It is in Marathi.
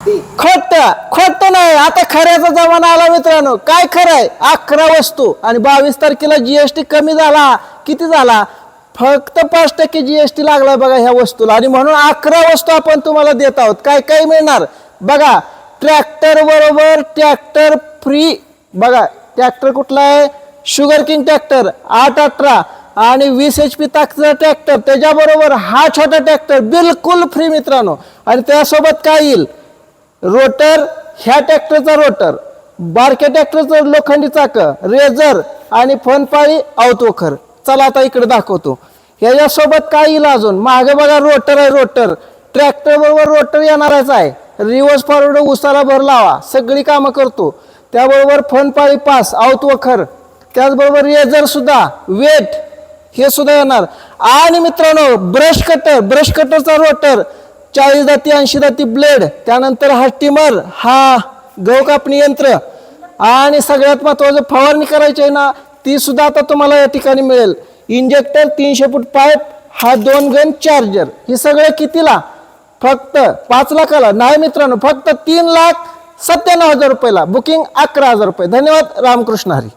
खोट खोट नाही, आता खऱ्याचा जमाना आला मित्रांनो. काय खरंय? 11 वस्तू आणि 22 तारखेला जीएसटी कमी झाला. किती झाला? फक्त 5% जीएसटी लागलाय बघा ह्या वस्तूला. आणि म्हणून 11 वस्तू आपण तुम्हाला देत आहोत. काय काय मिळणार बघा. ट्रॅक्टर बरोबर ट्रॅक्टर फ्री बघा. ट्रॅक्टर कुठला आहे? शुगर किंग ट्रॅक्टर 818 आणि 20 HP ताकदीचा ट्रॅक्टर. त्याच्याबरोबर हा छोटा ट्रॅक्टर बिलकुल फ्री मित्रांनो. आणि त्यासोबत काय येईल? रोटर, ह्या ट्रॅक्टरचा रोटर, बारक्या ट्रॅक्टरचं लोखंडी चाक, रेझर आणि फनपाळी अवतोखर. चला आता इकडे दाखवतो. ह्याच्यासोबत काय येईल अजून? मागे बघा रोटर आहे. रोटर ट्रॅक्टर बरोबर रोटर येणारच आहे. रिव्हर्स फॉरवर्ड उसाला भर लावा सगळी कामं करतो. त्याबरोबर फनपाळी पास अवतोखर, त्याचबरोबर रेझर सुद्धा, वेट हे सुद्धा येणार. आणि मित्रांनो ब्रश कटर, ब्रश कटरचा रोटर, 40 दाती 80 दाती ब्लेड, त्यानंतर हा स्टीमर, हा गहू कापणी यंत्र आणि सगळ्यात महत्त्वाचं फवारणी करायची आहे ना, ती सुद्धा आता तुम्हाला या ठिकाणी मिळेल. इंजेक्टर, 300 फूट पाईप, हा 2 गन चार्जर. हे सगळं कितीला? फक्त 5 लाखाला नाही मित्रांनो, फक्त 3,97,000 रुपयाला. बुकिंग 11,000 रुपये. धन्यवाद. रामकृष्ण हरी.